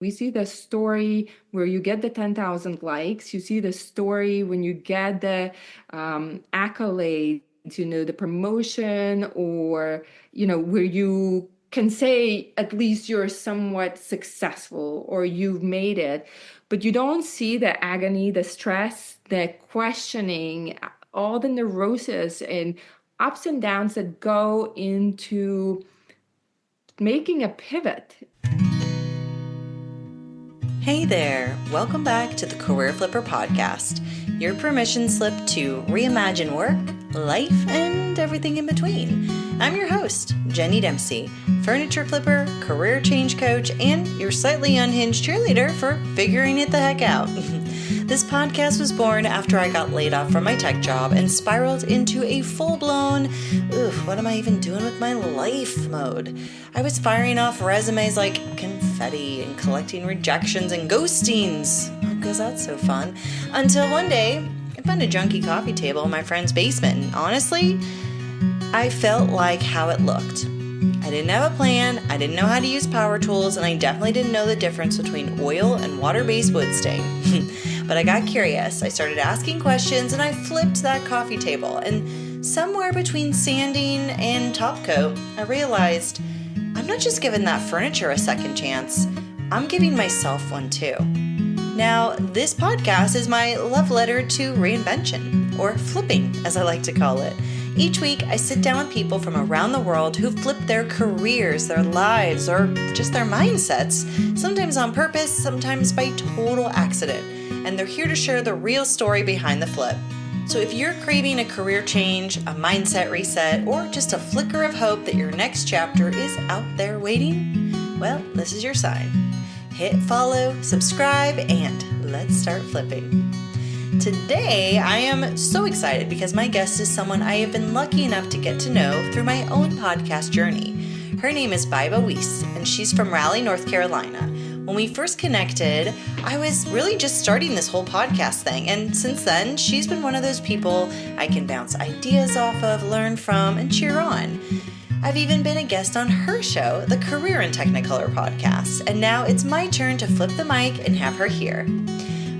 We see the story where you get the 10,000 likes. You see the story when you get the accolades, the promotion, or, where you can say at least you're somewhat successful or you've made it. But you don't see the agony, the stress, the questioning, all the neurosis and ups and downs that go into making a pivot. Hey there, welcome back to the Career Flipper podcast, your permission slip to reimagine work, life, and everything in between. I'm your host, Jenny Dempsey, furniture flipper, career change coach, and your slightly unhinged cheerleader for figuring it the heck out. This podcast was born after I got laid off from my tech job and spiraled into a full-blown, what am I even doing with my life mode. I was firing off resumes like confetti and collecting rejections and ghostings. Oh, because that's so fun. Until one day, I found a junky coffee table in my friend's basement, and honestly, I felt like how it looked. I didn't have a plan, I didn't know how to use power tools, and I definitely didn't know the difference between oil and water-based wood stain. But I got curious, I started asking questions, and I flipped that coffee table. And somewhere between sanding and top coat, I realized I'm not just giving that furniture a second chance, I'm giving myself one too. Now, this podcast is my love letter to reinvention, or flipping, as I like to call it. Each week, I sit down with people from around the world who've flipped their careers, their lives, or just their mindsets, sometimes on purpose, sometimes by total accident. And they're here to share the real story behind the flip. So if you're craving a career change, a mindset reset, or just a flicker of hope that your next chapter is out there waiting, well, this is your sign. Hit follow, subscribe, and let's start flipping. Today, I am so excited because my guest is someone I have been lucky enough to get to know through my own podcast journey. Her name is Baiba Wisse, and she's from Raleigh, North Carolina. When we first connected, I was really just starting this whole podcast thing, and since then, she's been one of those people I can bounce ideas off of, learn from, and cheer on. I've even been a guest on her show, the Career in Technicolor podcast, and now it's my turn to flip the mic and have her here.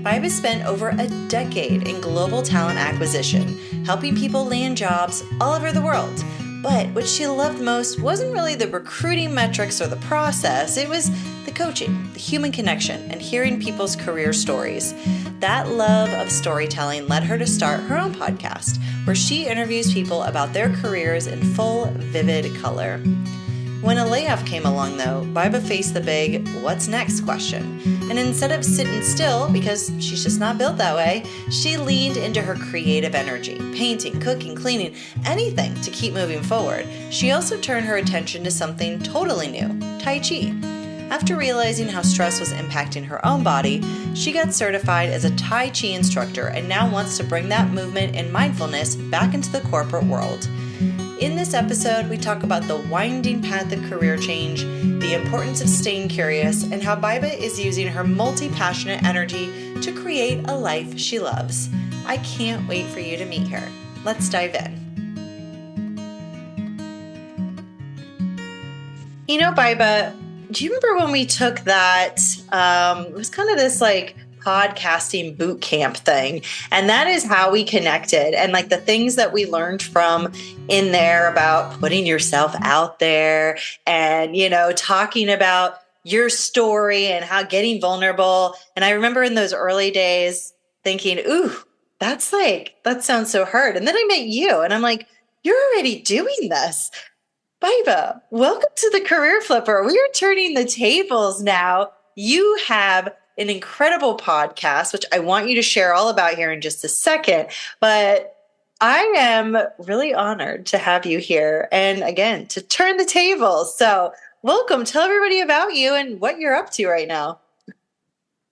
Baiba spent over a decade in global talent acquisition, helping people land jobs all over the world. But what she loved most wasn't really the recruiting metrics or the process, it was the coaching, the human connection, and hearing people's career stories. That love of storytelling led her to start her own podcast, where she interviews people about their careers in full, vivid color. When a layoff came along, though, Baiba faced the big, what's next question. And instead of sitting still, because she's just not built that way, she leaned into her creative energy, painting, cooking, cleaning, anything to keep moving forward. She also turned her attention to something totally new, Tai Chi. After realizing how stress was impacting her own body, she got certified as a Tai Chi instructor and now wants to bring that movement and mindfulness back into the corporate world. In this episode, we talk about the winding path of career change, the importance of staying curious, and how Baiba is using her multi-passionate energy to create a life she loves. I can't wait for you to meet her. Let's dive in. Baiba, do you remember when we took that, it was kind of this podcasting boot camp thing, and that is how we connected, and the things that we learned from in there about putting yourself out there and talking about your story and how getting vulnerable. And I remember in those early days thinking, that sounds so hard. And then I met you and I'm like, you're already doing this. Baiba, welcome to the Career Flipper. We are turning the tables now. You have an incredible podcast, which I want you to share all about here in just a second. But I am really honored to have you here and again, to turn the tables. So welcome. Tell everybody about you and what you're up to right now.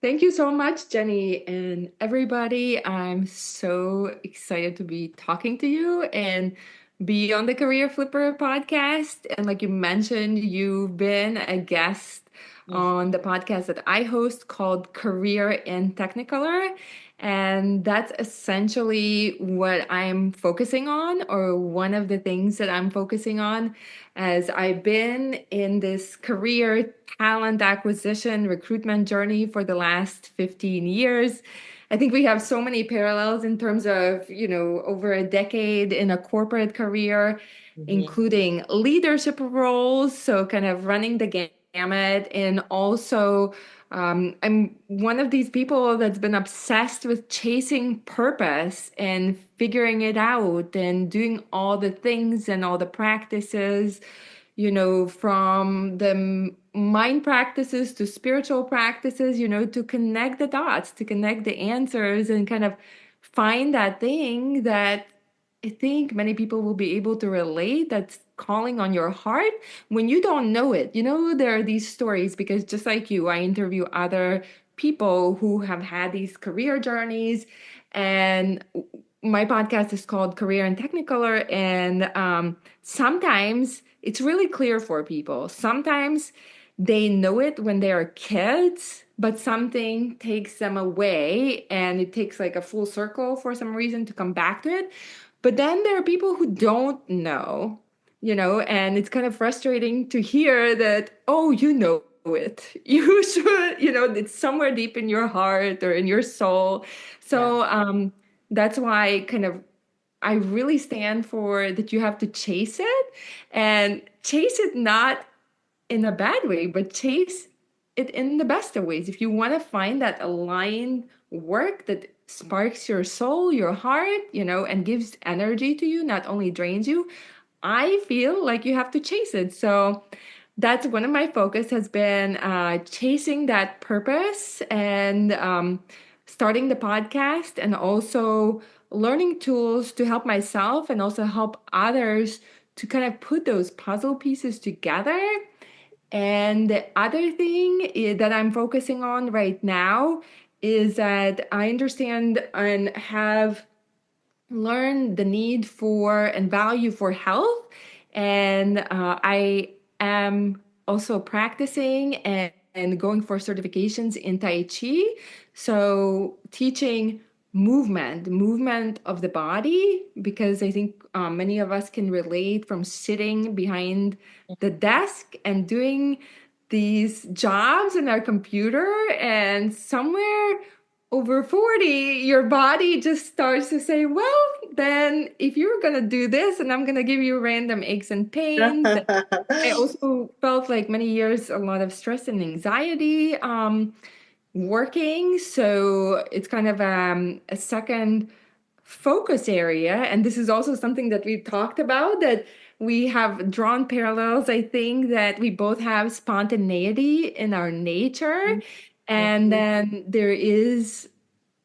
Thank you so much, Jenny, and everybody. I'm so excited to be talking to you and be on the Career Flipper podcast. And like you mentioned, you've been a guest on the podcast that I host called Career in Technicolor. And that's essentially what I'm focusing on, or one of the things that I'm focusing on, as I've been in this career talent acquisition recruitment journey for the last 15 years. I think we have so many parallels in terms of, over a decade in a corporate career, Mhm. including leadership roles, so kind of running the gamut, and also I'm one of these people that's been obsessed with chasing purpose and figuring it out and doing all the things and all the practices, from the mind practices to spiritual practices, to connect the dots, to connect the answers, and kind of find that thing that I think many people will be able to relate, that's calling on your heart when you don't know it. There are these stories, because just like you, I interview other people who have had these career journeys, and my podcast is called Career in Technicolor. And sometimes it's really clear for people. Sometimes they know it when they are kids, but something takes them away, and it takes like a full circle for some reason to come back to it. But then there are people who don't know, and it's kind of frustrating to hear that, oh, you know it. You should, it's somewhere deep in your heart or in your soul. Yeah. So that's why kind of I really stand for that you have to chase it, and chase it not in a bad way, but chase it in the best of ways. If you want to find that aligned work that sparks your soul, your heart, and gives energy to you, not only drains you, I feel like you have to chase it. So that's one of my focus has been chasing that purpose, and starting the podcast, and also learning tools to help myself and also help others to kind of put those puzzle pieces together. And the other thing that I'm focusing on right now is that I understand and have learned the need for and value for health. And I am also practicing and going for certifications in Tai Chi. So teaching movement of the body, because I think many of us can relate from sitting behind the desk and doing these jobs in our computer, and somewhere over 40 your body just starts to say, well, then if you're going to do this and I'm going to give you random aches and pains. I also felt like many years a lot of stress and anxiety working, so it's kind of a second focus area. And this is also something that we've talked about, that we have drawn parallels. I think that we both have spontaneity in our nature, and then there is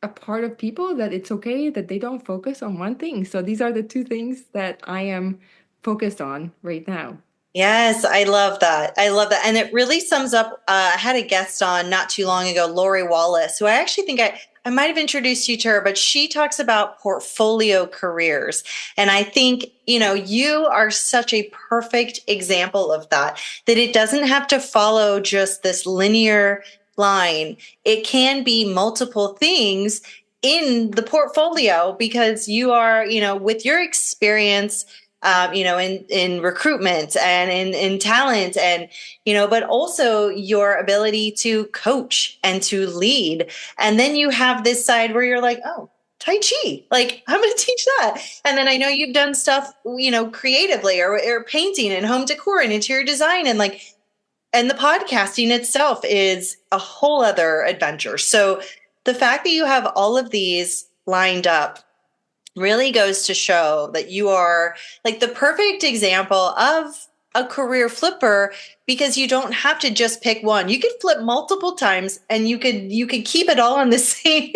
a part of people that it's okay that they don't focus on one thing. So these are the two things that I am focused on right now. Yes, I love that. I love that. And it really sums up. I had a guest on not too long ago, Lori Wallace, who I actually think I might have introduced you to her, but she talks about portfolio careers. And I think, you are such a perfect example of that, that it doesn't have to follow just this linear line. It can be multiple things in the portfolio, because you are, with your experience, in recruitment and in talent, and, but also your ability to coach and to lead. And then you have this side where you're like, oh, Tai Chi, like I'm going to teach that. And then I know you've done stuff, creatively, or painting and home decor and interior design, and the podcasting itself is a whole other adventure. So the fact that you have all of these lined up really goes to show that you are like the perfect example of a career flipper, because you don't have to just pick one. You could flip multiple times, and you could keep it all on the same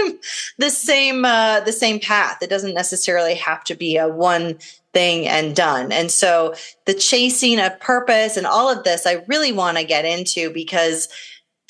the same path. It doesn't necessarily have to be a one thing and done. And so the chasing of purpose and all of this, I really want to get into, because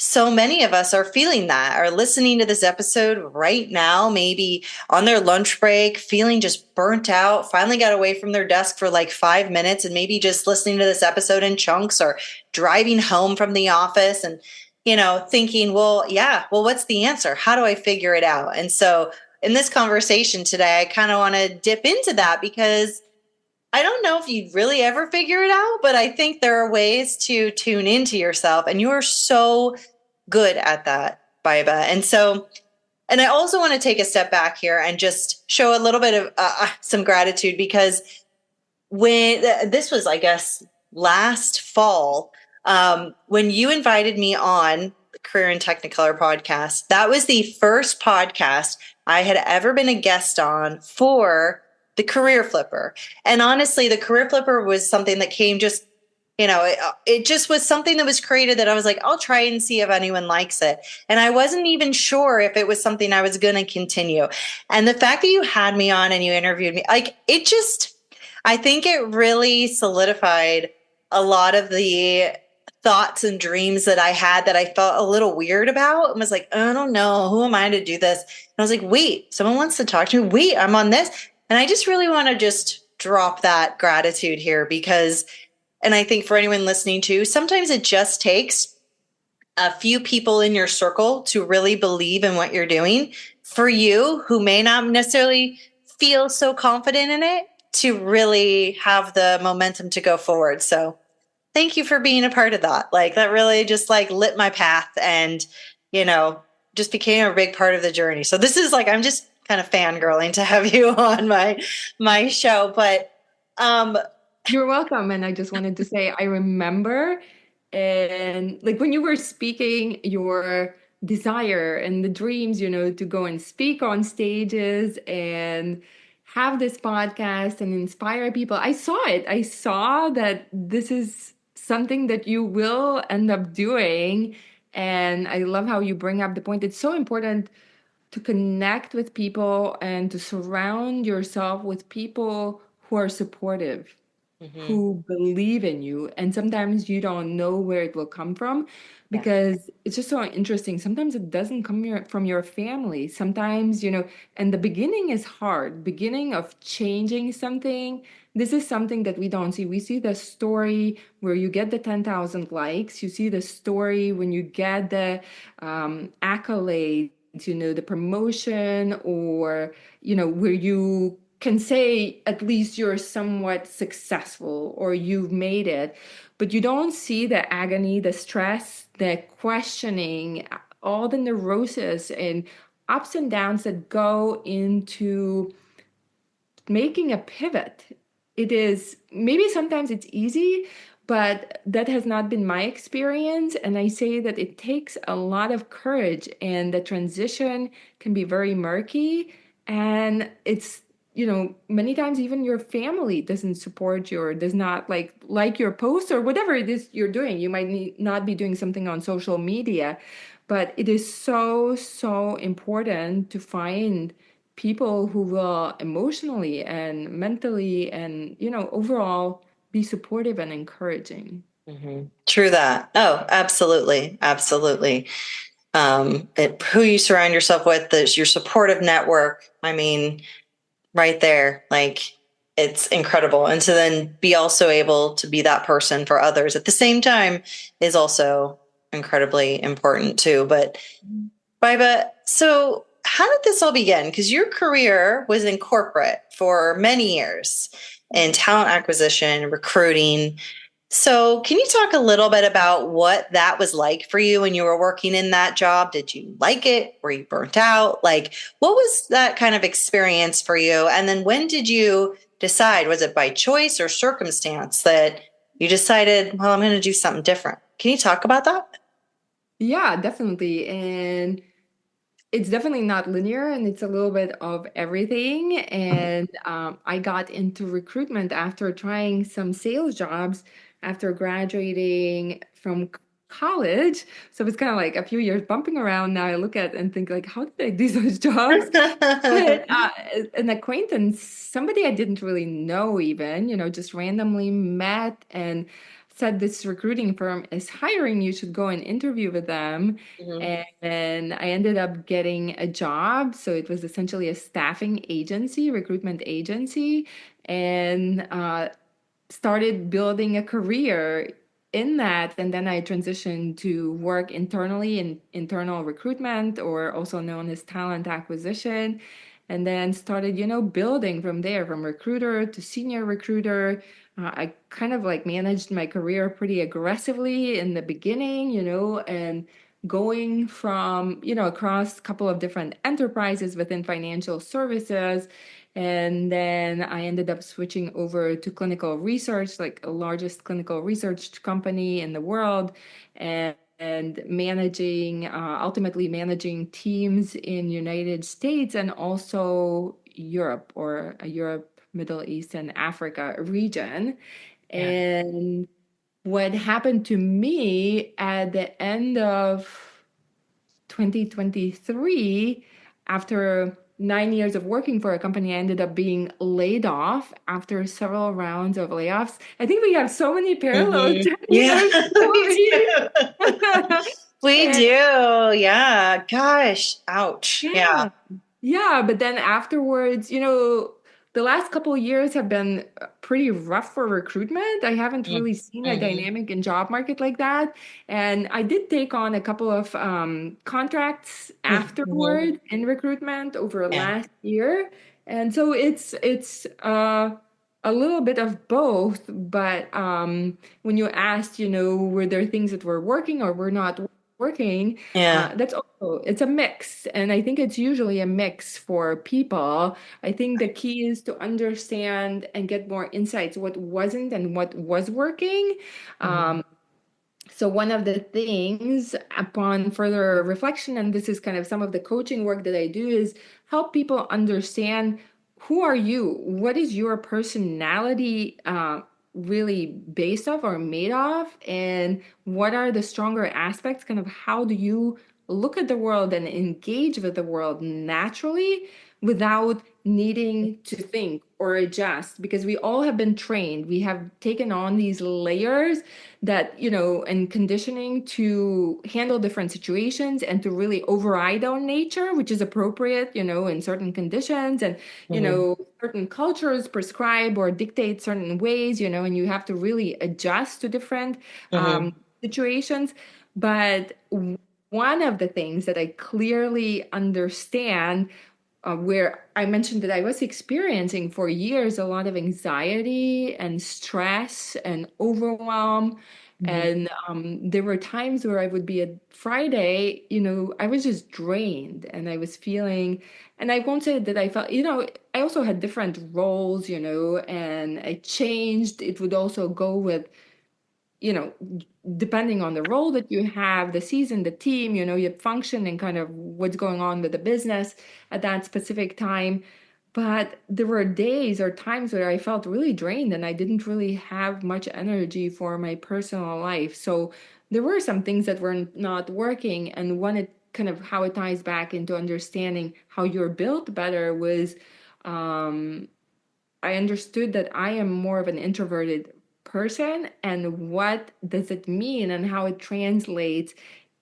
so many of us are feeling that, are listening to this episode right now, maybe on their lunch break, feeling just burnt out, finally got away from their desk for like 5 minutes, and maybe just listening to this episode in chunks, or driving home from the office. And thinking, well, yeah, well, what's the answer? How do I figure it out? And so in this conversation today, I kind of want to dip into that because I don't know if you really ever figure it out, but I think there are ways to tune into yourself. And you are so good at that, Baiba. And I also want to take a step back here and just show a little bit of some gratitude because when this was, I guess, last fall, when you invited me on the Career in Technicolor podcast, that was the first podcast I had ever been a guest on for the Career Flipper. And honestly, the Career Flipper was something that came just, it just was something that was created that I was like, I'll try and see if anyone likes it. And I wasn't even sure if it was something I was going to continue. And the fact that you had me on and you interviewed me, like it just, I think it really solidified a lot of the thoughts and dreams that I had that I felt a little weird about and was like, I don't know, who am I to do this? And I was like, wait, someone wants to talk to me. Wait, I'm on this. And I just really want to just drop that gratitude here because, and I think for anyone listening too, sometimes it just takes a few people in your circle to really believe in what you're doing for you who may not necessarily feel so confident in it to really have the momentum to go forward. So thank you for being a part of that. Like that really just like lit my path and, just became a big part of the journey. So this is like, I'm just kind of fangirling to have you on my show, but, You're welcome. And I just wanted to say, I remember, and like when you were speaking, your desire and the dreams, to go and speak on stages and have this podcast and inspire people. I saw it. I saw that this is something that you will end up doing. And I love how you bring up the point. It's so important to connect with people and to surround yourself with people who are supportive, mhm, who believe in you. And sometimes you don't know where it will come from yeah, because it's just so interesting. Sometimes it doesn't come from your family. Sometimes, and the beginning is hard. Beginning of changing something. This is something that we don't see. We see the story where you get the 10,000 likes. You see the story when you get the accolades, the promotion, or, where you can say at least you're somewhat successful or you've made it, but you don't see the agony, the stress, the questioning, all the neurosis and ups and downs that go into making a pivot. It is maybe sometimes it's easy, but that has not been my experience. And I say that it takes a lot of courage, and the transition can be very murky. And it's, many times even your family doesn't support you or does not like your post or whatever it is you're doing. You might not be doing something on social media, but it is so, so important to find people who will emotionally and mentally and overall be supportive and encouraging. true that. Oh, absolutely. Absolutely. Who you surround yourself with, your supportive network. I mean, right there, like it's incredible. And to then be also able to be that person for others at the same time is also incredibly important too. But Baiba, so how did this all begin? Because your career was in corporate for many years in talent acquisition, recruiting. So, can you talk a little bit about what that was like for you when you were working in that job? Did you like it? Were you burnt out? Like, what was that kind of experience for you? And then when did you decide? Was it by choice or circumstance that you decided, well, I'm going to do something different? Can you talk about that? Yeah, definitely. And it's definitely not linear, and it's a little bit of everything. And I got into recruitment after trying some sales jobs after graduating from college. So it's kind of like a few years bumping around now. I look at and think like, how did I do those jobs? But an acquaintance, somebody I didn't really know even, just randomly met and said this recruiting firm is hiring, you should go and interview with them. Mhm. And I ended up getting a job. So it was essentially a staffing agency, recruitment agency, and started building a career in that, and then I transitioned to work internally in internal recruitment, or also known as talent acquisition, and then started, building from there, from recruiter to senior recruiter. I kind of like managed my career pretty aggressively in the beginning, and going from, across a couple of different enterprises within financial services. And then I ended up switching over to clinical research, like the largest clinical research company in the world, and managing, ultimately managing teams in United States and also Europe, or Europe, Middle East, and Africa region. Yeah. And what happened to me at the end of 2023, after 9 years of working for a company, I ended up being laid off after several rounds of layoffs. I think we have so many parallels in Yeah, our we story. do. We And do. Yeah. Gosh. Ouch. Yeah. yeah. Yeah, but then afterwards, the last couple of years have been pretty rough for recruitment. I haven't really seen a Mm-hmm. dynamic in job market like that. And I did take on a couple of contracts Mm-hmm. afterward in recruitment over Yeah. last year. And so it's a little bit of both. But when you asked, were there things that were working or were not working, Yeah. that's also, it's a mix. And I think it's usually a mix for people. I think the key is to understand and get more insights what wasn't and what was working. Mm-hmm. Um, so one of the things upon further reflection, and this is kind of some of the coaching work that I do, is help people understand, who are you? What is your personality really based off or made of? And what are the stronger aspects? Kind of how do you look at the world and engage with the world naturally without needing to think or adjust? Because we all have been trained. We have taken on these layers that, and conditioning to handle different situations and to really override our nature, which is appropriate, in certain conditions. And, Mm-hmm. certain cultures prescribe or dictate certain ways, and you have to really adjust to different Mm-hmm. situations. But one of the things that I clearly understand, where I mentioned that I was experiencing for years a lot of anxiety and stress and overwhelm. And there were times where I would be at Friday, I was just drained and I was feeling, and I won't say that I felt, I also had different roles, and I changed. It would also go with, you know, depending on the role that you have, the season, the team, your function and kind of what's going on with the business at that specific time. But there were days or times where I felt really drained and I didn't really have much energy for my personal life. So there were some things that were not working. And one, it kind of how it ties back into understanding how you're built better was, um, I understood that I am more of an introverted person, and what does it mean and how it translates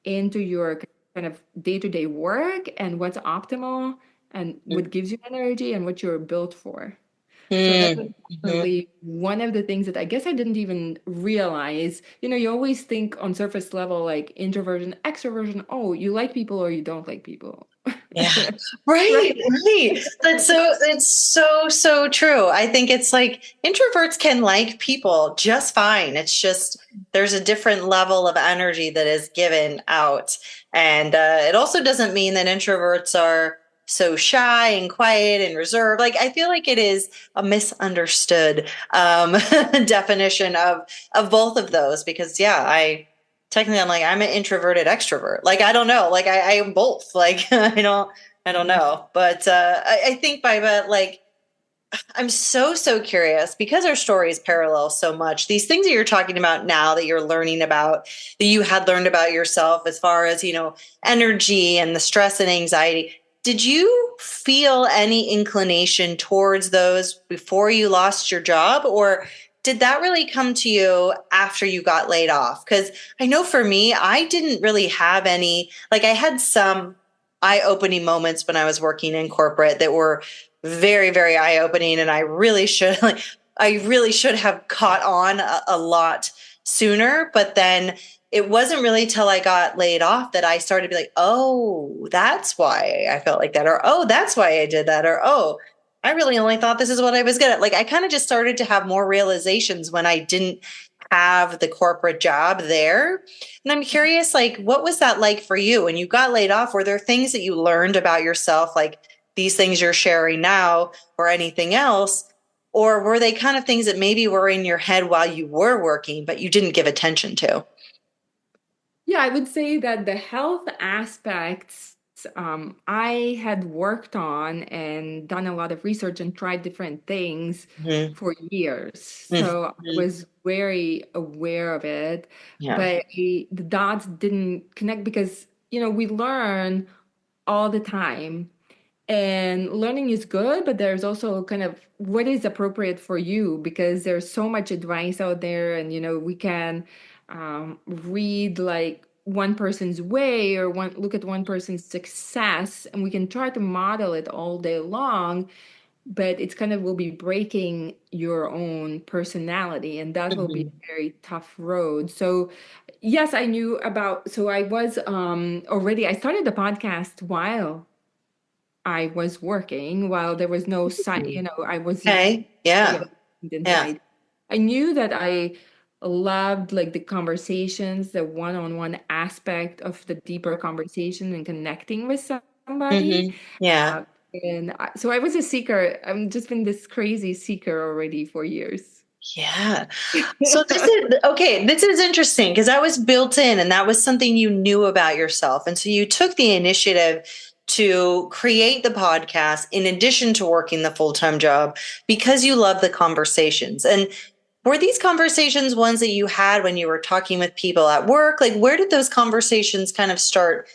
into your kind of day-to-day work, and what's optimal and what gives you energy and what you're built for. So that was Mm-hmm. definitely one of the things that I guess I didn't even realize. You always think on surface level like introversion, extroversion, oh, you like people or you don't like people. Yeah. Right, Right? right. It's so true. I think it's like introverts can like people just fine. It's just there's a different level of energy that is given out. And it also doesn't mean that introverts are so shy and quiet and reserved. Like I feel like it is a misunderstood definition of both of those because yeah, technically I'm like I'm an introverted extrovert. Like I don't know. Like I am both. Like I don't know. But I think Baiba, like I'm so curious because our stories parallel so much. These things that you're talking about now that you're learning about, that you had learned about yourself as far as, energy and the stress and anxiety. Did you feel any inclination towards those before you lost your job, or did that really come to you after you got laid off? Because I know for me, I didn't really have any, like, I had some eye opening moments when I was working in corporate that were very eye opening, and I really should have caught on a lot sooner, but then it wasn't really till I got laid off that I started to be like, oh, that's why I felt like that, or oh, that's why I did that, or oh, I really only thought this is what I was good at. Like I kind of just started to have more realizations when I didn't have the corporate job there. And I'm curious, like, what was that like for you when you got laid off? Were there things that you learned about yourself, like these things you're sharing now, or anything else? Or were they kind of things that maybe were in your head while you were working, but you didn't give attention to? Yeah, I would say that the health aspects I had worked on and done a lot of research and tried different things Hmm. for years. So I Hmm. was very aware of it, Yeah. but the dots didn't connect because, we learn all the time. And learning is good, but there's also kind of what is appropriate for you because there's so much advice out there, and we can read like one person's way or one look at one person's success, and we can try to model it all day long, but it's kind of will be breaking your own personality, and that will be Hmm. a very tough road. So yes, I knew about. So I was already. I started the podcast while I was working while there was no side, I wasn't Okay. Yeah. Yeah. inside. I knew that I loved like the conversations, the one-on-one aspect of the deeper conversation and connecting with somebody. Yeah. Uh, so I was a seeker. I've just been this crazy seeker already for years. Yeah. So this is okay. This is interesting because that was built in and that was something you knew about yourself. And so you took the initiative to create the podcast in addition to working the full time job because you love the conversations. And were these conversations ones that you had when you were talking with people at work? Like, where did those conversations kind of start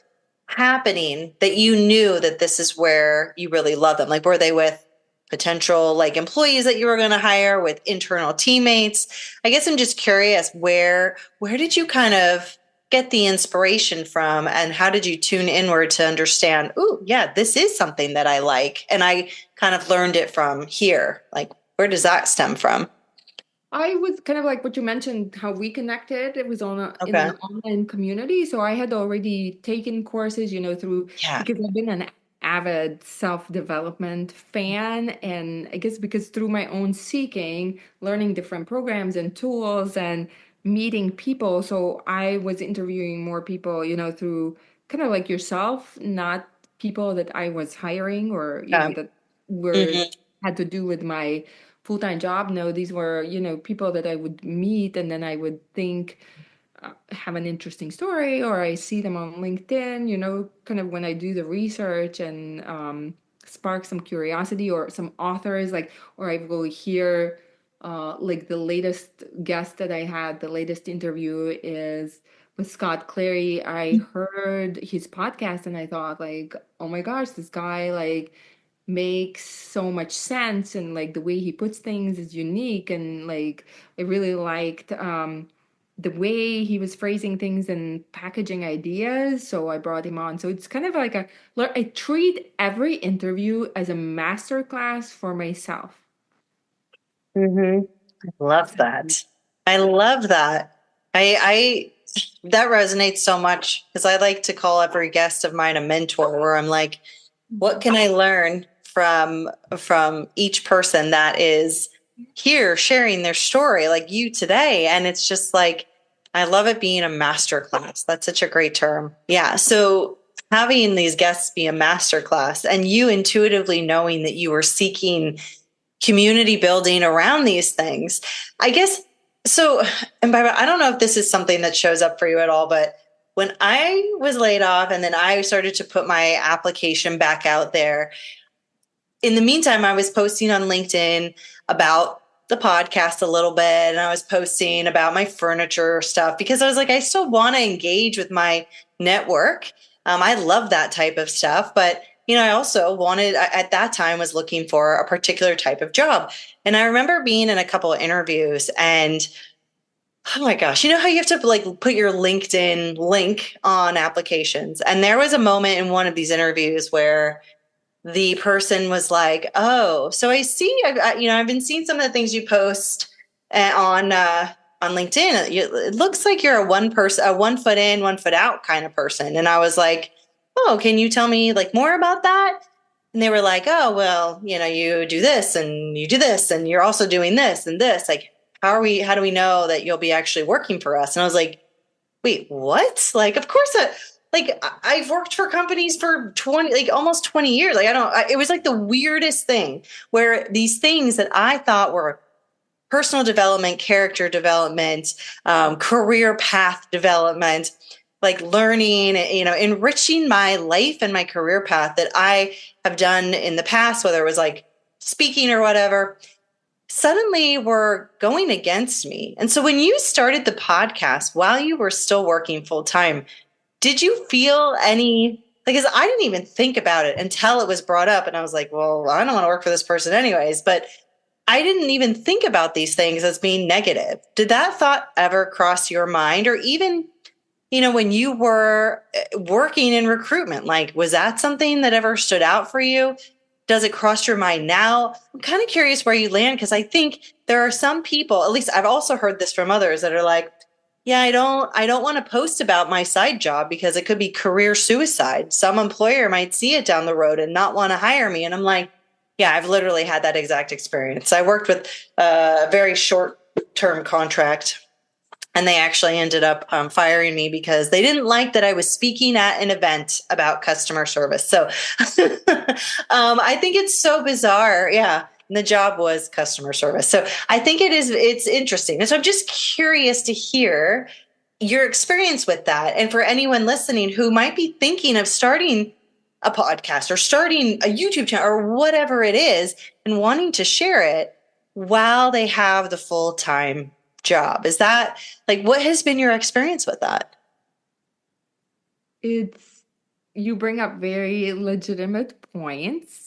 happening that you knew that this is where you really love them? Like, were they with potential like employees that you were going to hire, with internal teammates? I guess I'm just curious, where did you kind of get the inspiration from, and how did you tune inward to understand, oh yeah, this is something that I like and I kind of learned it from here? Like, where does that stem from? I was kind of like what you mentioned, how we connected. It was in an Okay. online community. So I had already taken courses, through Yeah. because I've been an avid self-development fan. And I guess because through my own seeking, learning different programs and tools and meeting people. So I was interviewing more people, through kind of like yourself, not people that I was hiring or, Okay. that were Hmm. had to do with my full-time job. No, these were, people that I would meet and then I would think have an interesting story, or I see them on LinkedIn, kind of when I do the research and spark some curiosity, or some authors like, or I will hear like the latest guest that I had, the latest interview is with Scott Clary. I heard his podcast and I thought like, oh my gosh, this guy like makes so much sense, and like the way he puts things is unique, and like I really liked the way he was phrasing things and packaging ideas, so I brought him on. So it's kind of like I treat every interview as a master class for myself. Hmm. Love that. I love that. I that resonates so much because I like to call every guest of mine a mentor, where I'm like, what can I learn from each person that is here sharing their story like you today? And it's just like, I love it being a master class. That's such a great term. Yeah. So having these guests be a master class and you intuitively knowing that you were seeking community building around these things. I guess so. And I don't know if this is something that shows up for you at all, but when I was laid off and then I started to put my application back out there, in the meantime, I was posting on LinkedIn about the podcast a little bit, and I was posting about my furniture stuff because I was like, I still want to engage with my network. I love that type of stuff, but I also wanted at that time was looking for a particular type of job. And I remember being in a couple of interviews, and oh my gosh, you know how you have to like put your LinkedIn link on applications? And there was a moment in one of these interviews where the person was like, "Oh, so I see. I've been seeing some of the things you post on on LinkedIn, it looks like you're a 1 foot in, 1 foot out kind of person. And I was like, oh, can you tell me like more about that? And they were like, oh, well, you do this and you do this and you're also doing this and this. Like, how do we know that you'll be actually working for us? And I was like, wait, what? Like, of course, I've worked for companies for 20, like almost 20 years. Like, it was like the weirdest thing where these things that I thought were personal development, character development, career path development, like learning, enriching my life and my career path that I have done in the past, whether it was like speaking or whatever, suddenly were going against me. And so when you started the podcast while you were still working full time, did you feel any, because I didn't even think about it until it was brought up. And I was like, well, I don't want to work for this person anyways. But I didn't even think about these things as being negative. Did that thought ever cross your mind? Or even, when you were working in recruitment, like, was that something that ever stood out for you? Does it cross your mind now? I'm kind of curious where you land, because I think there are some people, at least I've also heard this from others, that are like, yeah, I don't want to post about my side job because it could be career suicide. Some employer might see it down the road and not want to hire me. And I'm like, yeah, I've literally had that exact experience. I worked with a very short-term contract, and they actually ended up firing me because they didn't like that I was speaking at an event about customer service. So I think it's so bizarre. Yeah. And the job was customer service. So I think it's interesting. And so I'm just curious to hear your experience with that. And for anyone listening who might be thinking of starting a podcast or starting a YouTube channel or whatever it is and wanting to share it while they have the full-time job. Is that like, what has been your experience with that? You bring up very legitimate points.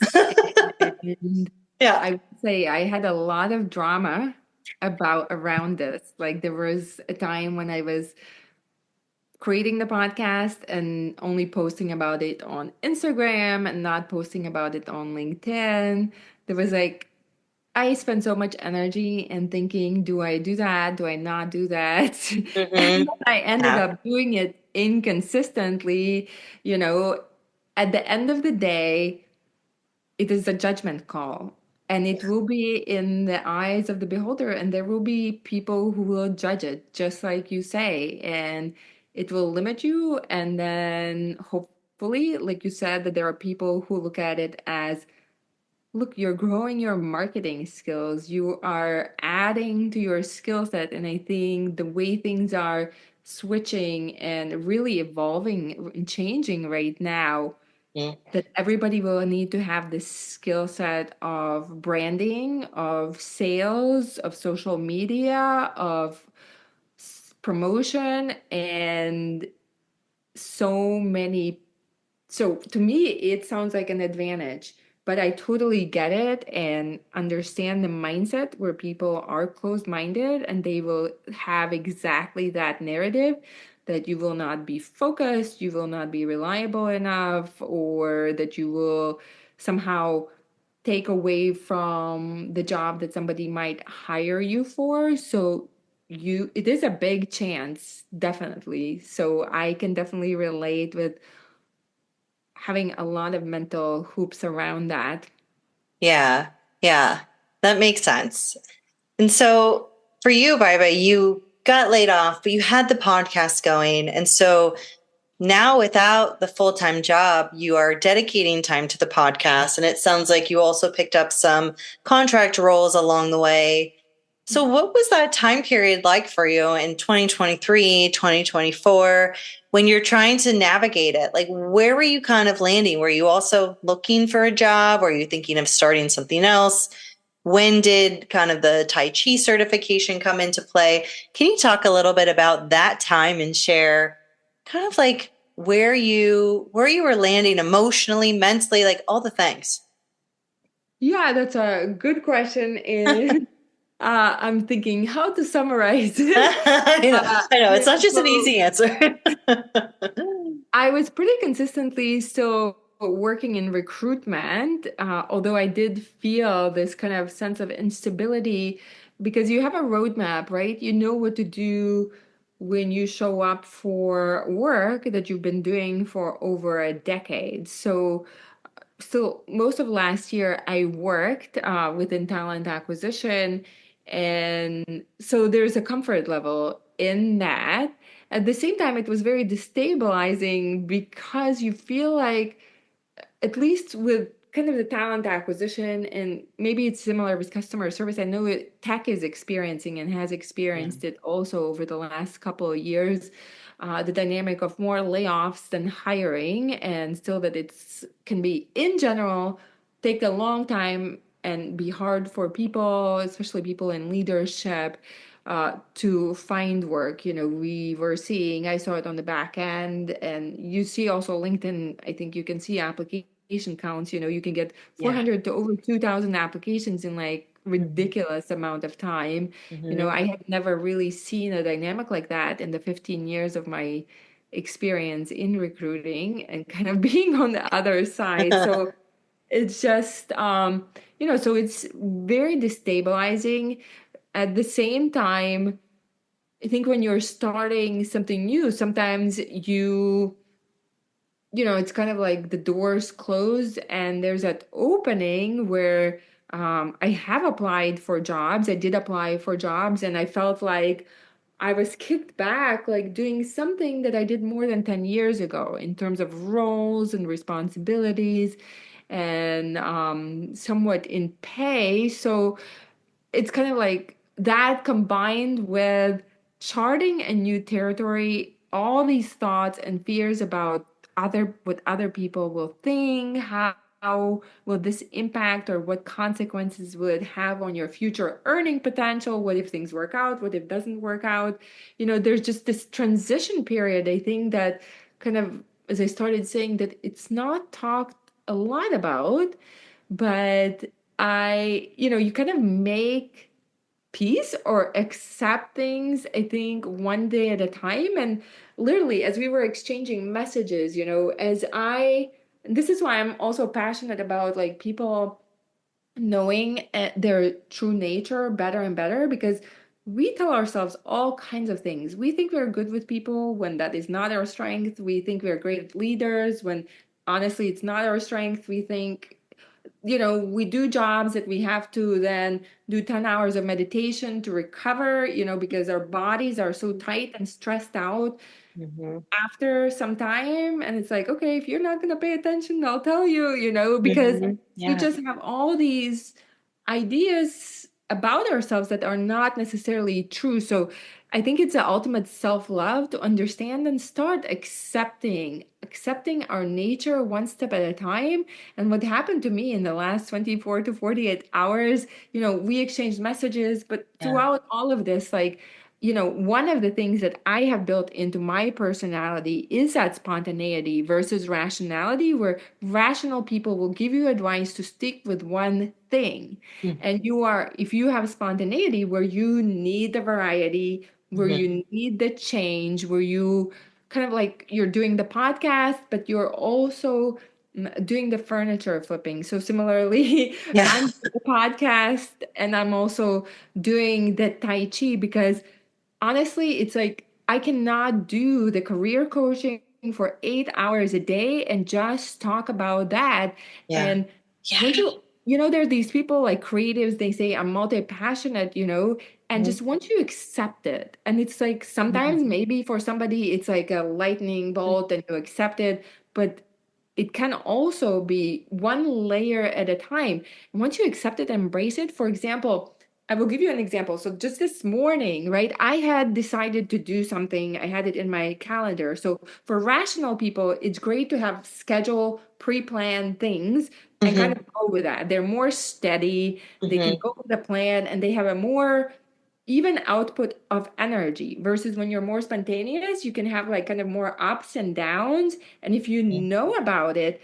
And Yeah. I would say I had a lot of drama around this. Like there was a time when I was creating the podcast and only posting about it on Instagram and not posting about it on LinkedIn. There was like, I spent so much energy and thinking, do I do that? Do I not do that? And Mm-hmm. I ended Yeah. up doing it inconsistently. You know, at the end of the day, it is a judgment call. And it will be in the eyes of the beholder, and there will be people who will judge it, just like you say. And it will limit you. And then hopefully, like you said, that there are people who look at it as, look, you're growing your marketing skills. You are adding to your skill set. And I think the way things are switching and really evolving and changing right now, Mm. that everybody will need to have this skill set of branding, of sales, of social media, of promotion, and so many. So to me, it sounds like an advantage, but I totally get it and understand the mindset where people are closed-minded and they will have exactly that narrative that you will not be focused, you will not be reliable enough, or that you will somehow take away from the job that somebody might hire you for. So it is a big chance, definitely. So I can definitely relate with having a lot of mental hoops around that. Yeah. Yeah. That makes sense. And so for you, Baiba, you got laid off, but you had the podcast going. And so now without the full-time job, you are dedicating time to the podcast. And it sounds like you also picked up some contract roles along the way. So what was that time period like for you in 2023, 2024, when you're trying to navigate it? Like, where were you kind of landing? Were you also looking for a job? Were you thinking of starting something else? When did kind of the Tai Chi certification come into play? Can you talk a little bit about that time and share kind of like where you were landing emotionally, mentally, like all the things? Yeah, that's a good question. And I'm thinking how to summarize it. I know, it's not just an So easy answer. I was pretty consistently still working in recruitment, although I did feel this kind of sense of instability because you have a roadmap, right? You know what to do when you show up for work that you've been doing for over a decade. So most of last year I worked within talent acquisition, and so there's a comfort level in that. At the same time, it was very destabilizing because you feel like, at least with kind of the talent acquisition, and maybe it's similar with customer service. I know tech is experiencing and has Yeah. experienced it also over the last couple of years, the dynamic of more layoffs than hiring, and still that it's can be in general take a long time and be hard for people, especially people in leadership, to find work. We were seeing, I saw it on the back end, and you see also LinkedIn, I think you can see application counts. You can get Yeah. 400 to over 2,000 applications in like Mm-hmm. ridiculous amount of time. Mm-hmm. I had never really seen a dynamic like that in the 15 years of my experience in recruiting and kind of being on the other side. So it's just, so it's very destabilizing. At the same time, I think when you're starting something new, sometimes it's kind of like the doors close and there's that opening where I have applied for jobs. I did apply for jobs and I felt like I was kicked back, like doing something that I did more than 10 years ago in terms of roles and responsibilities and somewhat in pay. So it's kind of like that combined with charting a new territory, all these thoughts and fears about what other people will think, how will this impact, or what consequences will it have on your future earning potential? What if things work out? What if it doesn't work out? There's just this transition period, I think, that kind of, as I started saying, that it's not talked a lot about, but you kind of make peace or accept things, I think, one day at a time. And literally, as we were exchanging messages, this is why I'm also passionate about like people knowing their true nature better and better, because we tell ourselves all kinds of things. We think we're good with people when that is not our strength. We think we're great leaders when honestly it's not our strength. We think, we do jobs that we have to then do 10 hours of meditation to recover, because our bodies are so tight and stressed out Mm-hmm. after some time. And it's like, okay, if you're not going to pay attention, I'll tell you, because Mm-hmm. we Yeah. just have all these ideas about ourselves that are not necessarily true. So I think it's the ultimate self-love to understand and start accepting our nature one step at a time. And what happened to me in the last 24 to 48 hours, we exchanged messages, but Yeah. throughout all of this, like, one of the things that I have built into my personality is that spontaneity versus rationality, where rational people will give you advice to stick with one thing. And if you have spontaneity where you need the variety, where Mm-hmm. you need the change, where you kind of like you're doing the podcast, but you're also doing the furniture flipping. So similarly, Yeah. I'm doing the podcast and I'm also doing the Tai Chi, because honestly, it's like I cannot do the career coaching for 8 hours a day and just talk about that. Yeah. And Yeah. once there are these people like creatives, they say I'm multi-passionate, and just once you accept it, and it's like Mm-hmm. sometimes maybe for somebody it's like a lightning bolt and you accept it, but it can also be one layer at a time. And once you accept it, embrace it. For example, I will give you an example. So just this morning, right, I had decided to do something. I had it in my calendar. So for rational people, it's great to have schedule, pre-planned things and kind Mm-hmm. of go with that. They're more steady. They can Mm-hmm. go with the plan and they have a more even output of energy versus when you're more spontaneous, you can have like kind of more ups and downs. And if you know about it,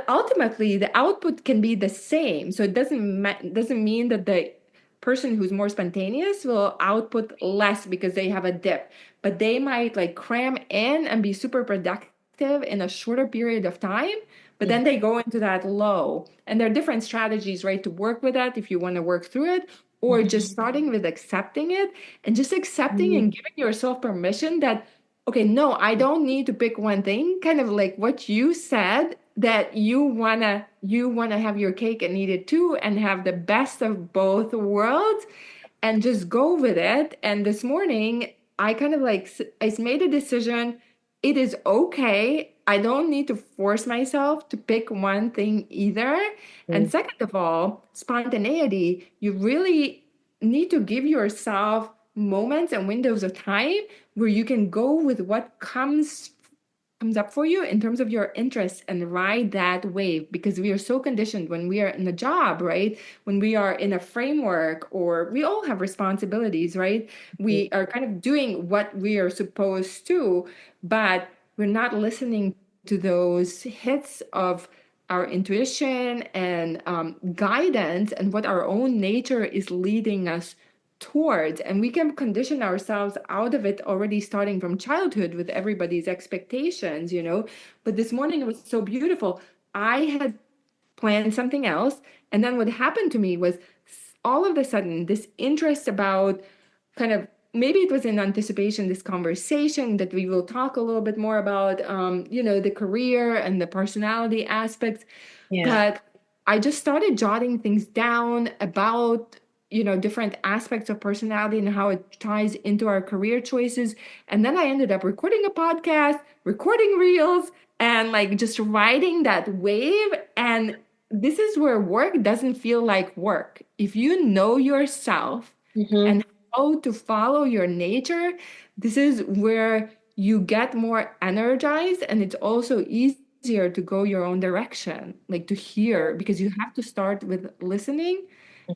ultimately the output can be the same. So it doesn't mean that the person who's more spontaneous will output less because they have a dip, but they might like cram in and be super productive in a shorter period of time, but then they go into that low. And there are different strategies, right, to work with that if you want to work through it, or just starting with accepting it and just accepting Mhm. and giving yourself permission that, okay, no, I don't need to pick one thing, kind of like what you said, that you wanna have your cake and eat it too and have the best of both worlds and just go with it. And this morning, I kind of like I made a decision. It is okay. I don't need to force myself to pick one thing either. And second of all, spontaneity. You really need to give yourself moments and windows of time where you can go with what comes up for you in terms of your interests and ride that wave, because we are so conditioned when we are in a job, right? When we are in a framework, or we all have responsibilities, right? We are kind of doing what we are supposed to, but we're not listening to those hits of our intuition and guidance and what our own nature is leading us towards. And we can condition ourselves out of it already starting from childhood with everybody's expectations. But this morning it was so beautiful. I had planned something else, and then what happened to me was all of a sudden this interest about, kind of, maybe it was in anticipation, this conversation that we will talk a little bit more about, the career and the personality aspects. Yeah. But I just started jotting things down about, different aspects of personality and how it ties into our career choices. And then I ended up recording a podcast, recording reels, and like just riding that wave. And this is where work doesn't feel like work. If you know yourself Hmm. and how to follow your nature, this is where you get more energized, and it's also easier to go your own direction, like to hear, because you have to start with listening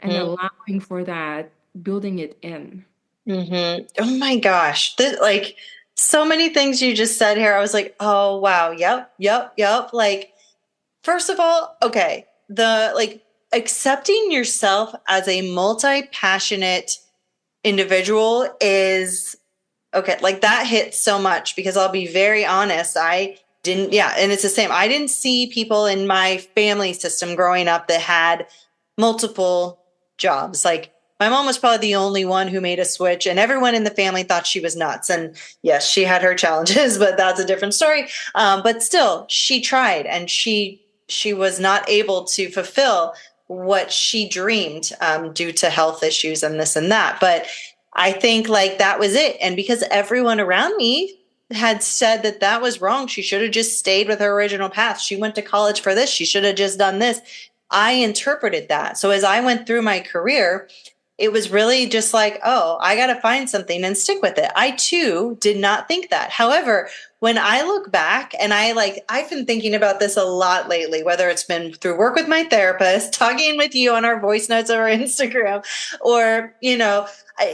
and Hmm. allowing for that, building it in. Hmm. Oh my gosh. Like so many things you just said here. I was like, oh wow. Yep. Yep. Yep. Like, first of all, okay. The like accepting yourself as a multi-passionate individual is okay. Like that hits so much because I'll be very honest. I didn't, yeah. And it's the same. I didn't see people in my family system growing up that had multiple jobs. Like my mom was probably the only one who made a switch, and everyone in the family thought she was nuts. And yes, she had her challenges, but that's a different story. But still, she tried, and she was not able to fulfill what she dreamed due to health issues and this and that. But I think like that was it, and because everyone around me had said that that was wrong, she should have just stayed with her original path. She went to college for this. She should have just done this. I interpreted that. So as I went through my career, it was really just like, oh, I got to find something and stick with it. I too did not think that. However, when I look back and I've been thinking about this a lot lately, whether it's been through work with my therapist, talking with you on our voice notes over Instagram, or,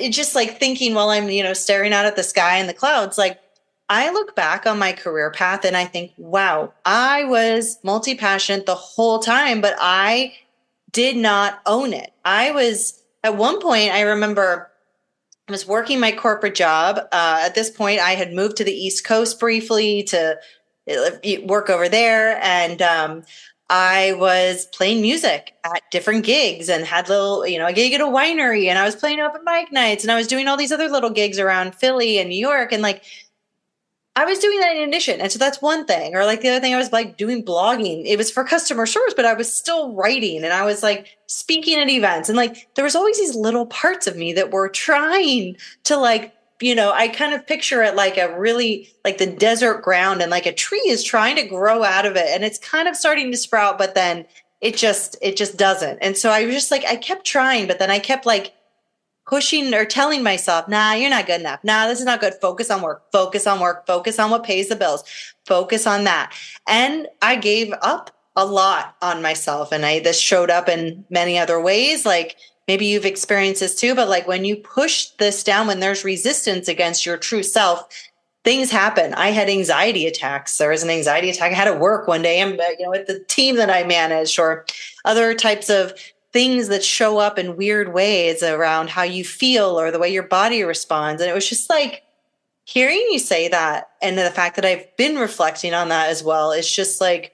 just like thinking while I'm, staring out at the sky and the clouds, like I look back on my career path and I think, wow, I was multi-passionate the whole time, but I did not own it. I was at one point, I remember I was working my corporate job. At this point, I had moved to the East Coast briefly to work over there. And I was playing music at different gigs and had a gig at a winery, and I was playing open mic nights, and I was doing all these other little gigs around Philly and New York. And like, I was doing that in addition. And so that's one thing. Or like the other thing, I was like doing blogging. It was for customer service, but I was still writing, and I was like speaking at events. And like there was always these little parts of me that were trying to I kind of picture it like a really like the desert ground, and like a tree is trying to grow out of it, and it's kind of starting to sprout, but then it just doesn't. And so I was just like, I kept trying, but then I kept like pushing or telling myself, nah, you're not good enough. Nah, this is not good. Focus on work, focus on work, focus on what pays the bills, focus on that. And I gave up a lot on myself. And this showed up in many other ways. Like maybe you've experienced this too, but like when you push this down, when there's resistance against your true self, things happen. I had anxiety attacks. There was an anxiety attack I had at work one day, and with the team that I managed, or other types of things that show up in weird ways around how you feel or the way your body responds. And it was just like hearing you say that, and the fact that I've been reflecting on that as well, it's just like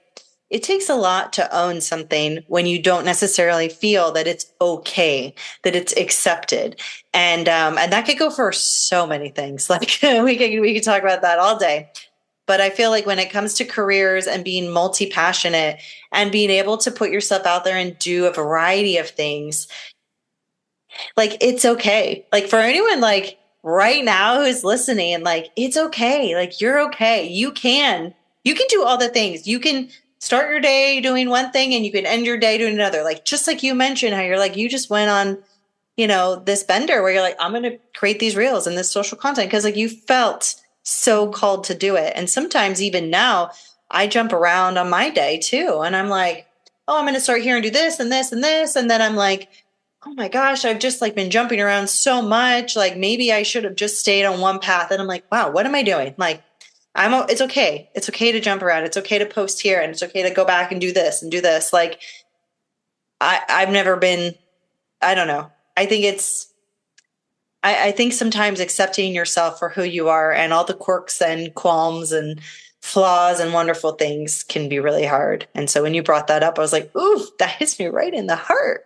it takes a lot to own something when you don't necessarily feel that it's okay, that it's accepted. And that could go for so many things. Like we could talk about that all day. But I feel like when it comes to careers and being multi-passionate and being able to put yourself out there and do a variety of things, like it's okay. Like for anyone like right now who's listening, like it's okay. Like you're okay. You can do all the things. You can start your day doing one thing and you can end your day doing another. Like just like you mentioned how you're like you just went on, this bender where you're like, I'm going to create these reels and this social content because like you felt so called to do it. And sometimes even now I jump around on my day too. And I'm like, oh, I'm going to start here and do this and this and this. And then I'm like, oh my gosh, I've just like been jumping around so much. Like maybe I should have just stayed on one path. And I'm like, wow, what am I doing? Like, it's okay. It's okay to jump around. It's okay to post here and it's okay to go back and do this and do this. Like, I've never been, I don't know. I think I think sometimes accepting yourself for who you are and all the quirks and qualms and flaws and wonderful things can be really hard. And so when you brought that up, I was like, ooh, that hits me right in the heart.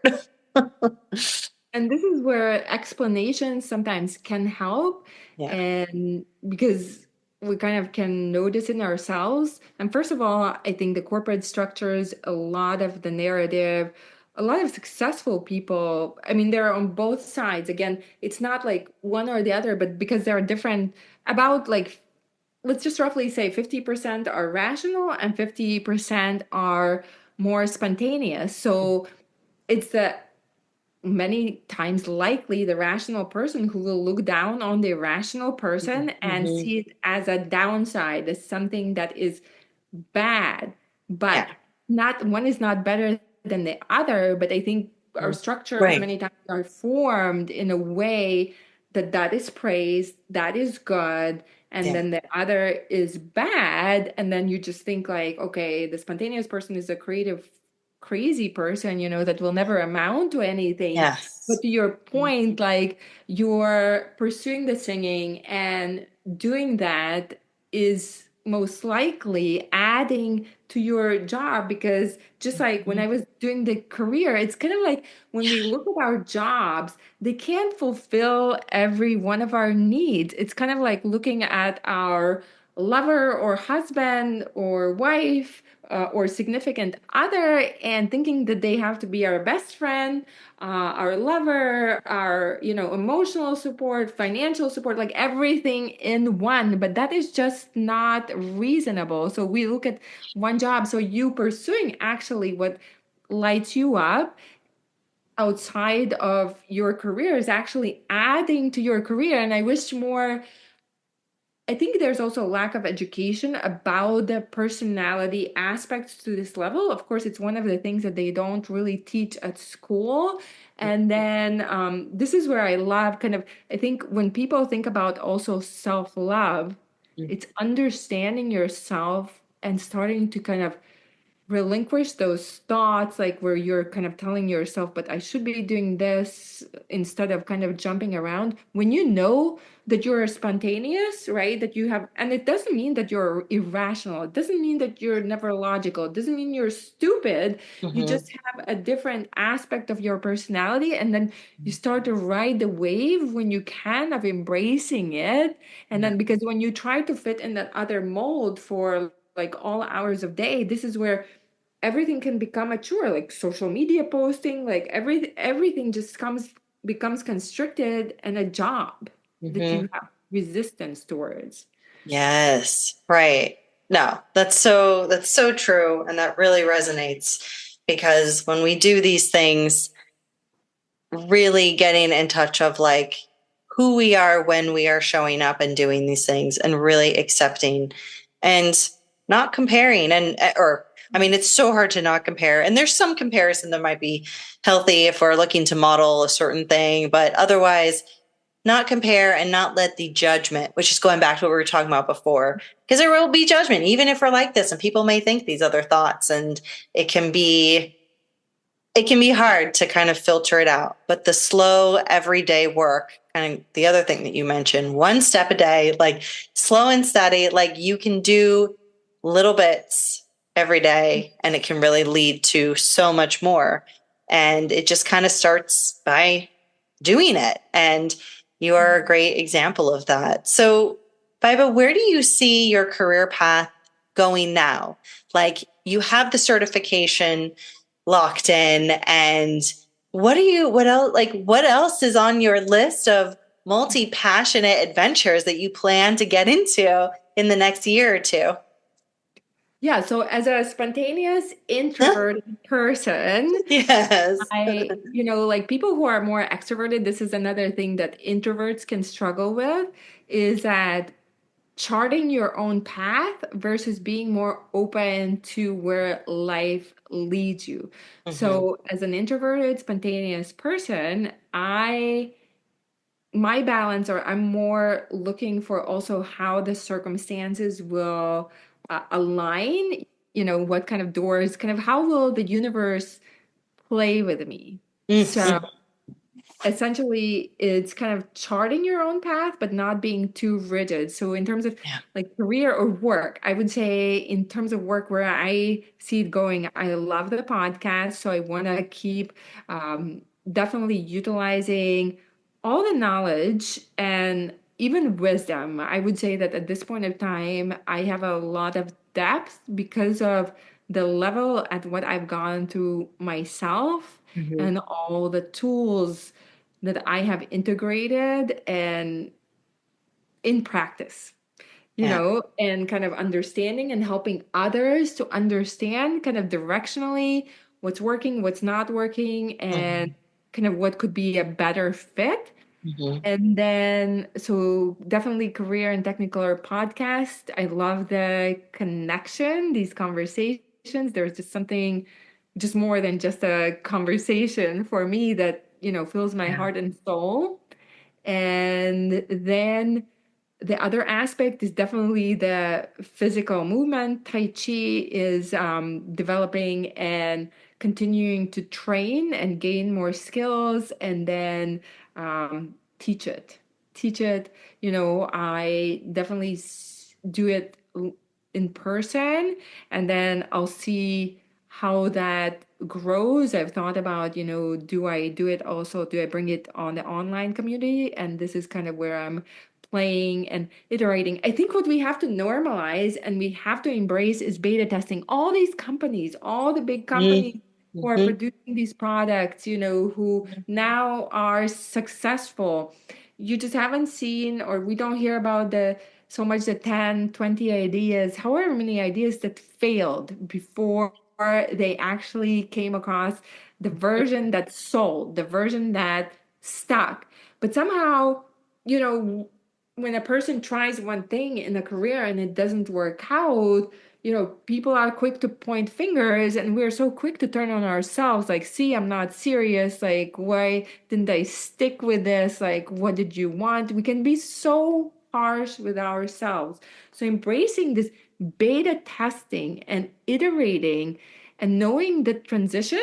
And this is where explanations sometimes can help. Yeah. And because we kind of can notice in ourselves. And first of all, I think the corporate structures, a lot of the narrative, a lot of successful people, I mean, they're on both sides. Again, it's not like one or the other, but because they're different, about like, let's just roughly say 50% are rational and 50% are more spontaneous. So it's the many times likely the rational person who will look down on the irrational person and Mm-hmm. see it as a downside, as something that is bad. But Yeah. not one is not better than the other. But I think our Mm. structures Right. many times are formed in a way that that is praised, that is good, and Yeah. then the other is bad. And then you just think like, okay, the spontaneous person is a creative crazy person, that will never amount to anything. But Yes. to your point, like you're pursuing the singing and doing that is most likely adding to your job, because just like when Mhm. I was doing the career, it's kind of like when we look at our jobs, they can't fulfill every one of our needs. It's kind of like looking at our lover or husband or wife or significant other and thinking that they have to be our best friend, our lover, our emotional support, financial support, like everything in one. But that is just not reasonable. So we look at one job. So you pursuing actually what lights you up outside of your career is actually adding to your career. And I wish more, I think there's also a lack of education about the personality aspects to this level. Of course, it's one of the things that they don't really teach at school. And then this is where I love kind of, I think when people think about also self love, it's understanding yourself and starting to kind of relinquish those thoughts, like where you're kind of telling yourself, but I should be doing this, instead of kind of jumping around. When you know that you're spontaneous, right, that you have, and it doesn't mean that you're irrational, it doesn't mean that you're never logical, it doesn't mean you're stupid. You Mm-hmm. just have a different aspect of your personality, and then you start to ride the wave when you can of embracing it. And Yeah. then because when you try to fit in that other mold for like all hours of day, this is where everything can become a chore, like social media posting, like everything just becomes constricted and a job that Mm-hmm. you have resistance towards. Yes. Right. No, that's so true. And that really resonates because when we do these things, really getting in touch of like who we are when we are showing up and doing these things and really accepting and not comparing or I mean it's so hard to not compare, and there's some comparison that might be healthy if we're looking to model a certain thing, but otherwise not compare and not let the judgment, which is going back to what we were talking about before, because there will be judgment even if we're like this and people may think these other thoughts, and it can be it can be hard to kind of filter it out. But the slow everyday work, kind of the other thing that you mentioned, one step a day, like slow and steady, like you can do little bits every day, and it can really lead to so much more. And it just kind of starts by doing it. And you are a great example of that. So, Baiba, where do you see your career path going now? Like, you have the certification locked in, and what else is on your list of multi-passionate adventures that you plan to get into in the next year or two? Yeah, so as a spontaneous introverted person, Yes. like people who are more extroverted, this is another thing that introverts can struggle with, is that charting your own path versus being more open to where life leads you. Mm-hmm. So as an introverted, spontaneous person, my balance, or I'm more looking for also how the circumstances will align, what kind of doors, kind of how will the universe play with me. So Mm-hmm. essentially it's kind of charting your own path but not being too rigid. So in terms of Yeah. like career or work, I would say in terms of work where I see it going, I love the podcast, so I want to keep definitely utilizing all the knowledge and even wisdom. I would say that at this point of time I have a lot of depth because of the level at what I've gone through myself Mm-hmm. and all the tools that I have integrated and in practice, Yeah. and kind of understanding and helping others to understand kind of directionally what's working, what's not working, Mm-hmm. and kind of what could be a better fit. Mm-hmm. And then, so definitely career and Technicolor podcast. I love the connection, these conversations. There's just something, just more than just a conversation for me that, fills my Yeah. heart and soul. And then the other aspect is definitely the physical movement. Tai Chi is developing and continuing to train and gain more skills, and then teach it. Teach it. I definitely do it in person, and then I'll see how that grows. I've thought about, do I do it also? Do I bring it on the online community? And this is kind of where I'm playing and iterating. I think what we have to normalize and we have to embrace is beta testing. All these companies, all the big companies who are Mm-hmm. producing these products, who now are successful. You just haven't seen, or we don't hear about so much the 10, 20 ideas, however many ideas that failed before they actually came across the version that sold, the version that stuck. But somehow, you know, when a person tries one thing in a career and it doesn't work out, people are quick to point fingers and we're so quick to turn on ourselves like, see, I'm not serious. Like, why didn't I stick with this? Like, what did you want? We can be so harsh with ourselves. So, embracing this beta testing and iterating and knowing the transition,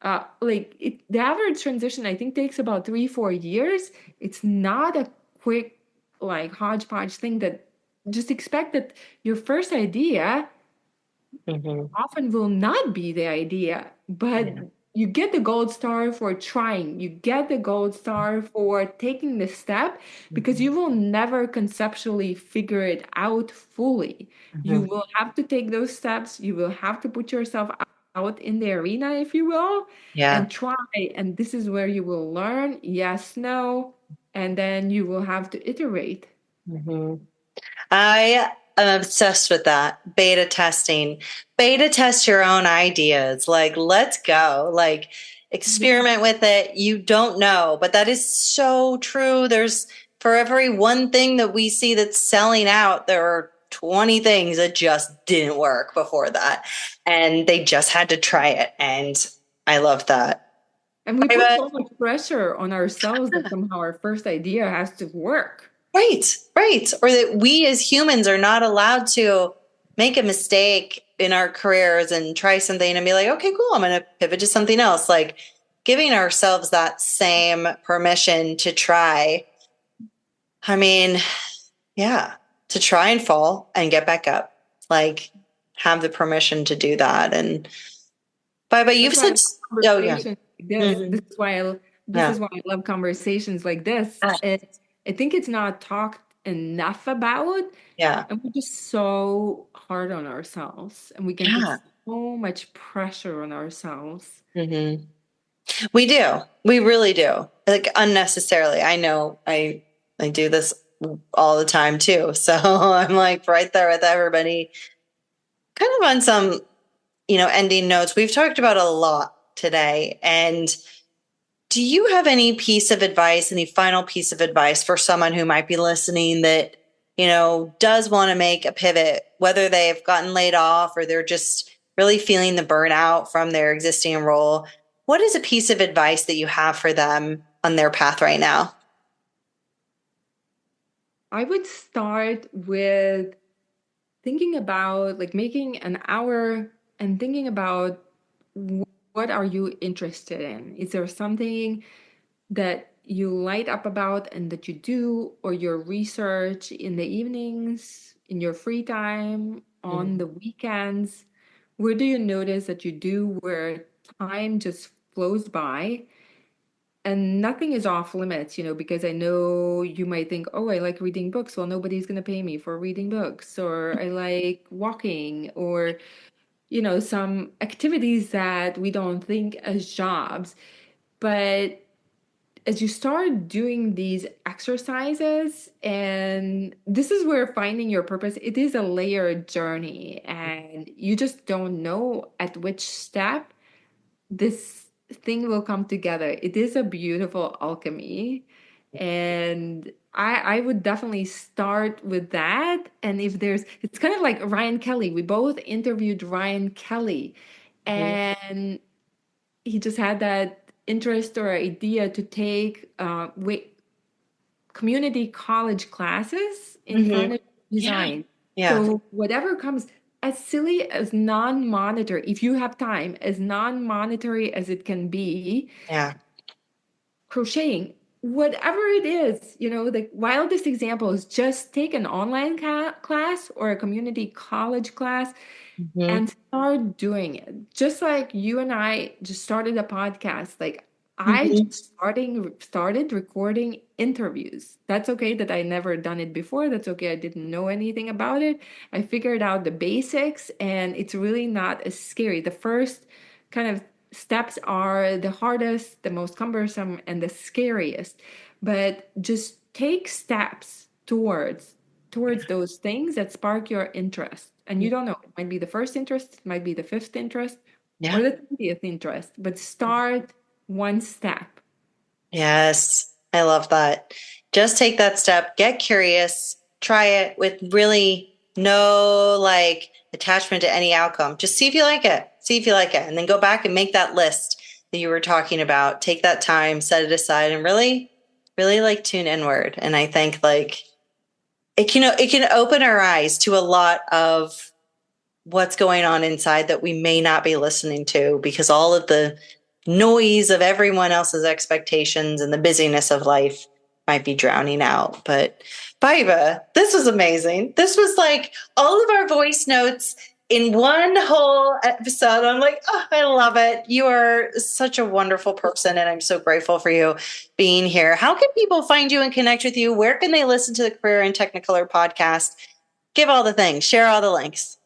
the average transition, I think, takes about 3-4 years. It's not a quick, like, hodgepodge thing that just expect that your first idea Mm-hmm. often will not be the idea, but Yeah. you get the gold star for trying. You get the gold star for taking the step because Mm-hmm. you will never conceptually figure it out fully. You Mm-hmm. will have to take those steps. You will have to put yourself out in the arena, if you will, Yeah. and try. And this is where you will learn yes, no, and then you will have to iterate. Mm-hmm. I am obsessed with that. Beta testing. Beta test your own ideas. Like, let's go. Like, experiment with it. You don't know, but that is so true. There's for every one thing that we see that's selling out, there are 20 things that just didn't work before that. And they just had to try it. And I love that. And we put Bye. so much pressure on ourselves that somehow our first idea has to work. Right, right. Or that we as humans are not allowed to make a mistake in our careers and try something and be like, okay, cool, I'm going to pivot to something else. Like giving ourselves that same permission to try. I mean, yeah, to try and fall and get back up. Like have the permission to do that. And but you've That's why I said, love oh yeah, conversations like this. hmm This yeah, is why I love conversations like this. I think it's not talked enough about, yeah, and we're just so hard on ourselves, and we can put yeah. so much pressure on ourselves. hmm We do. We really do. Like unnecessarily. I know I do this all the time too. So I'm like right there with everybody. Kind of on some, ending notes. We've talked about a lot today. And do you have any piece of advice, any final piece of advice for someone who might be listening that, does want to make a pivot, whether they've gotten laid off or they're just really feeling the burnout from their existing role? What is a piece of advice that you have for them on their path right now? I would start with thinking about like making an hour and thinking about what are you interested in? Is there something that you light up about and that you do, or your research in the evenings, in your free time, on Mhm. the weekends? Where do you notice that you do where time just flows by and nothing is off limits, because I know you might think, oh, I like reading books. Well, nobody's going to pay me for reading books. Or I like walking, or, some activities that we don't think as jobs. But as you start doing these exercises, and this is where finding your purpose, it is a layered journey, and you just don't know at which step this thing will come together. It is a beautiful alchemy. And I would definitely start with that. And if it's kind of like Ryan Kelly. We both interviewed Ryan Kelly, Mhm. and he just had that interest or idea to take community college classes in Mhm. furniture Yeah. design. Yeah. So whatever comes, as silly as non-monetary, if you have time, as non-monetary as it can be, Yeah. crocheting, whatever it is, the wildest example is just take an online class or a community college class Mhm. and start doing it. Just like you and I just started a podcast. Like I Mhm. just started recording interviews. That's okay that I never done it before. That's okay. I didn't know anything about it. I figured out the basics, and it's really not as scary. The first kind of steps are the hardest, the most cumbersome, and the scariest. But just take steps towards those things that spark your interest. And you don't know, it might be the first interest, it might be the fifth interest, or Yeah. the 20th interest, but start one step. Yes. I love that. Just take that step, get curious, try it with really no like attachment to any outcome. Just see if you like it. See if you like it. And then go back and make that list that you were talking about. Take that time, set it aside, and really, really like tune inward. And I think like it can open our eyes to a lot of what's going on inside that we may not be listening to because all of the noise of everyone else's expectations and the busyness of life might be drowning out. But Baiba, this was amazing. This was like all of our voice notes in one whole episode. I'm like, oh, I love it. You are such a wonderful person, and I'm so grateful for you being here. How can people find you and connect with you? Where can they listen to the Career in Technicolor podcast? Give all the things, share all the links.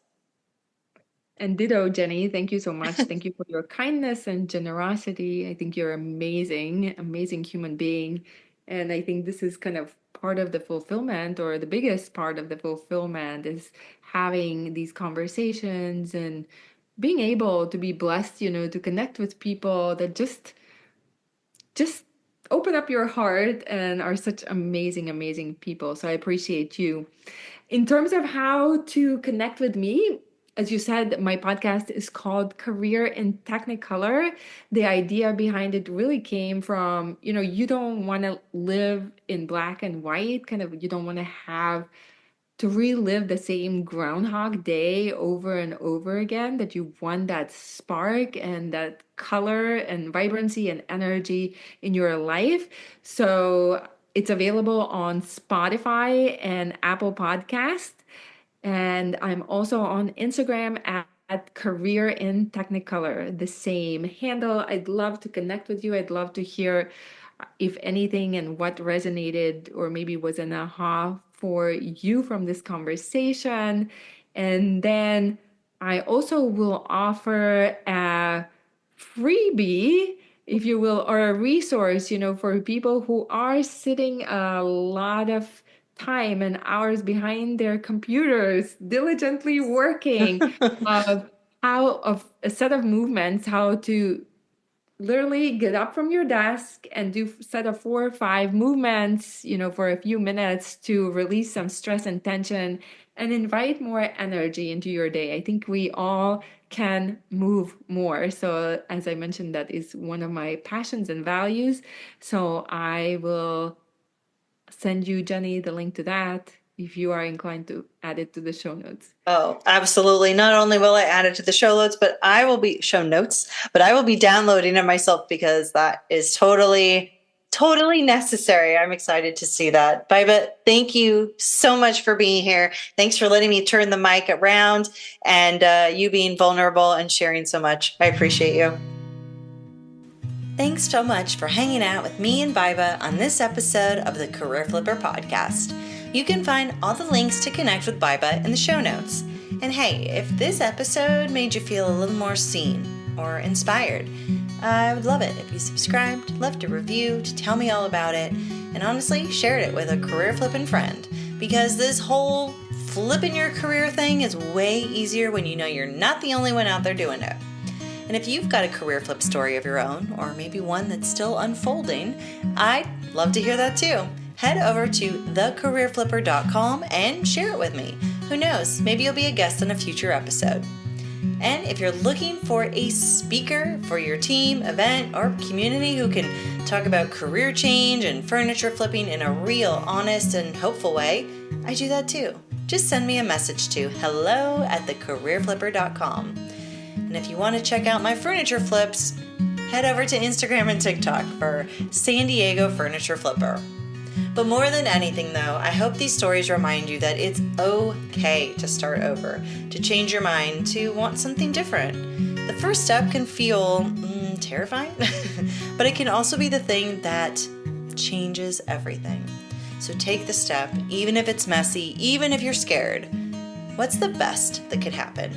And ditto, Jenny. Thank you so much. Thank you for your kindness and generosity. I think you're amazing, amazing human being. And I think this is kind of part of the fulfillment, or the biggest part of the fulfillment, is having these conversations and being able to be blessed, to connect with people that just open up your heart and are such amazing, amazing people. So I appreciate you. In terms of how to connect with me, as you said, my podcast is called Career in Technicolor. The idea behind it really came from, you don't want to live in black and white, kind of, you don't want to have to relive the same Groundhog Day over and over again, that you want that spark and that color and vibrancy and energy in your life. So it's available on Spotify and Apple Podcast. And I'm also on Instagram at Career in Technicolor, the same handle. I'd love to connect with you. I'd love to hear if anything and what resonated or maybe was an aha for you from this conversation. And then I also will offer a freebie, if you will, or a resource, for people who are sitting a lot of time and hours behind their computers, diligently working, of of a set of movements, how to literally get up from your desk and do set of 4 or 5 movements, for a few minutes to release some stress and tension and invite more energy into your day. I think we all can move more. So as I mentioned, that is one of my passions and values. So I will send you, Jenny, the link to that if you are inclined to add it to the show notes. Oh, absolutely. Not only will I add it to the show notes, but I will be downloading it myself because that is totally necessary. I'm excited to see that. Baiba, thank you so much for being here. Thanks for letting me turn the mic around and you being vulnerable and sharing so much. I appreciate you. Thanks so much for hanging out with me and Baiba on this episode of the Career Flipper podcast. You can find all the links to connect with Baiba in the show notes. And hey, if this episode made you feel a little more seen or inspired, I would love it if you subscribed, left a review to tell me all about it, and honestly shared it with a career flipping friend. Because this whole flipping your career thing is way easier when you know you're not the only one out there doing it. And if you've got a career flip story of your own, or maybe one that's still unfolding, I'd love to hear that too. Head over to thecareerflipper.com and share it with me. Who knows, maybe you'll be a guest on a future episode. And if you're looking for a speaker for your team, event, or community who can talk about career change and furniture flipping in a real, honest, and hopeful way, I do that too. Just send me a message to hello@thecareerflipper.com. And if you want to check out my furniture flips, head over to Instagram and TikTok for San Diego Furniture Flipper. But more than anything though, I hope these stories remind you that it's okay to start over, to change your mind, to want something different. The first step can feel terrifying, but it can also be the thing that changes everything. So take the step, even if it's messy, even if you're scared. What's the best that could happen?